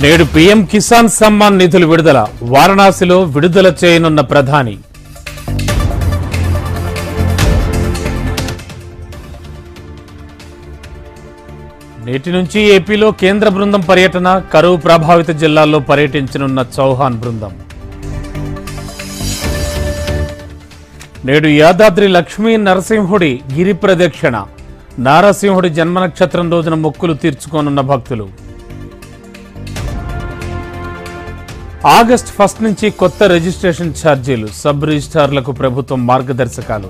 నేడు పీఎం కిసాన్ సమ్మాన్ నిధులు విడుదల వారణాసిలో విడుదల చేయనున్న ప్రధాని. నేటి నుంచి ఏపీలో కేంద్ర బృందం పర్యటన, కరువు ప్రభావిత జిల్లాల్లో పర్యటించనున్న చౌహాన్ బృందం. నేడు యాదాద్రి లక్ష్మీ నరసింహుడి గిరి ప్రదక్షిణ, నారసింహుడి జన్మ నక్షత్రం రోజున మొక్కులు తీర్చుకోనున్న భక్తులు. ఆగస్టు 1 నుంచి కొత్త రిజిస్ట్రేషన్ ఛార్జీలు, సబ్ రిజిస్ట్రార్లకు ప్రభుత్వం మార్గదర్శకాలు.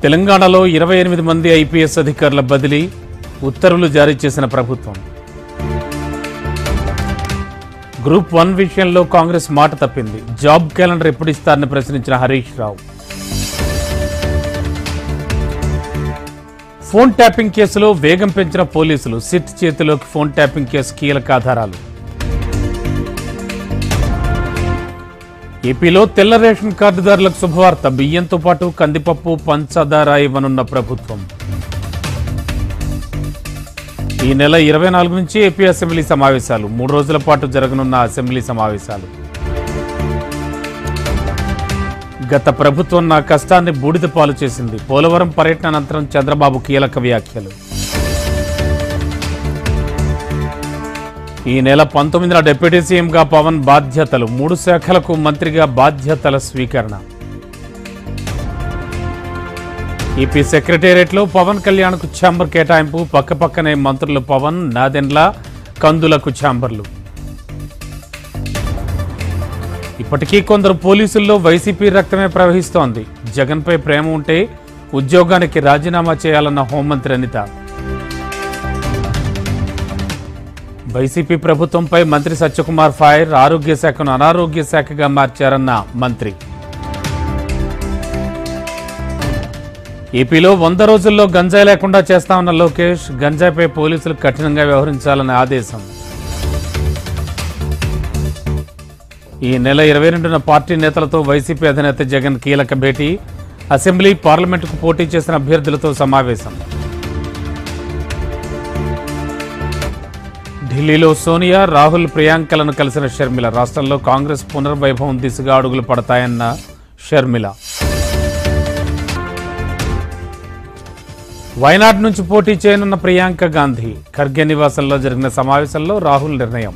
తెలంగాణలో 28 మంది ఐపీఎస్ అధికారుల బదిలీ, ఉత్తర్వులు జారీ చేసిన ప్రభుత్వం. గ్రూప్ 1 విషయంలో కాంగ్రెస్ మాట తప్పింది, జాబ్ క్యాలెండర్ ఎప్పుడు ఇస్తారని ప్రశ్నించిన హరీష్ రావు. ఫోన్ ట్యాపింగ్ కేసులో వేగం పెంచిన పోలీసులు, సిట్ చేతిలోకి ఫోన్ ట్యాపింగ్ కేసు కీలక ఆధారాలు. ఏపీలో తెల్ల రేషన్ కార్డుదారులకు శుభవార్త, బియ్యంతో పాటు కందిపప్పు, పంచదార ఇవ్వనున్న ప్రభుత్వం. ఈ నెల 24 నుంచి ఏపీ అసెంబ్లీ సమావేశాలు, 3 రోజుల పాటు జరగనున్న అసెంబ్లీ సమావేశాలు. గత ప్రభుత్వం నా కష్టాన్ని బూడిద పాలు చేసింది, పోలవరం పర్యటన అనంతరం చంద్రబాబు కీలక వ్యాఖ్యలు. ఈ నెల 19న డిప్యూటీ సీఎంగా పవన్ బాధ్యతలు, 3 శాఖలకు మంత్రిగా బాధ్యతల స్వీకరణ. ఏపీ సెక్రటేరియట్లో పవన్ కళ్యాణ్కు ఛాంబర్ కేటాయింపు, పక్కపక్కనే మంత్రులు పవన్, నాదెండ్ల, కందులకు ఛాంబర్లు. ఇప్పటికీ కొందరు పోలీసుల్లో వైసీపీ రక్తమే ప్రవహిస్తోంది. జగన్పై ప్రేమ ఉంటే ఉద్యోగానికి రాజీనామా చేయాలన్న హోంమంత్రి అనిత. వైసీపీ ప్రభుత్వంపై మంత్రి సత్యకుమార్ ఫైర్, ఆరోగ్య శాఖను అనారోగ్య శాఖగా మార్చారన్న మంత్రి. ఏపీలో 100 రోజుల్లో గంజాయి లేకుండా చేస్తామన్న లోకేష్, గంజాయిపై పోలీసులు కఠినంగా వ్యవహరించాలన్న ఆదేశం. ఈ నెల 22న పార్టీ నేతలతో వైసీపీ అధినేత జగన్ కీలక భేటీ, అసెంబ్లీ, పార్లమెంటుకు పోటీ చేసిన అభ్యర్థులతో సమావేశం. ఢిల్లీలో సోనియా, రాహుల్, ప్రియాంకలను కలిసిన షర్మిల, రాష్ట్రంలో కాంగ్రెస్ పునర్వైభవం దిశగా అడుగులు పడతాయన్న షర్మిల. వయనాడ్ నుంచి పోటీ చేయనున్న ప్రియాంక గాంధీ, ఖర్గే నివాసంలో జరిగిన సమావేశంలో రాహుల్ నిర్ణయం.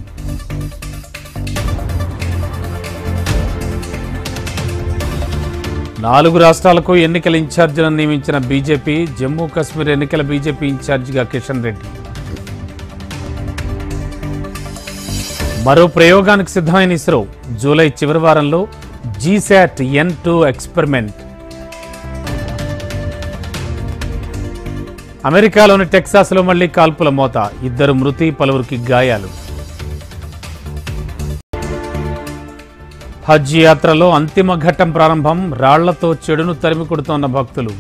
నాలుగు రాష్ట్రాలకు ఎన్నికల ఇన్ఛార్జీలను నియమించిన బీజేపీ, జమ్మూ కాశ్మీర్ ఎన్నికల బీజేపీ ఇన్ఛార్జిగా కిషన్ రెడ్డి. మరో ప్రయోగానికి సిద్ధమైన ఇస్రో, జూలై చివరి వారంలో జీశాట్ N2 ఎక్స్పెరిమెంట్. అమెరికాలోని టెక్సాస్లో మళ్లీ కాల్పుల మోత, 2 మృతి, పలువురికి గాయాలు. హజ్ యాత్రలో అంతిమ ఘట్టం ప్రారంభం, రాళ్లతో చెడును తరిమి కొడుతోన్న భక్తులు.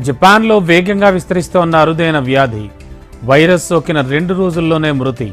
జపాన్లో వేగంగా విస్తరిస్తోన్న అరుదైన వ్యాధి, వైరస్ సోకిన 2 రోజుల్లోనే మృతి.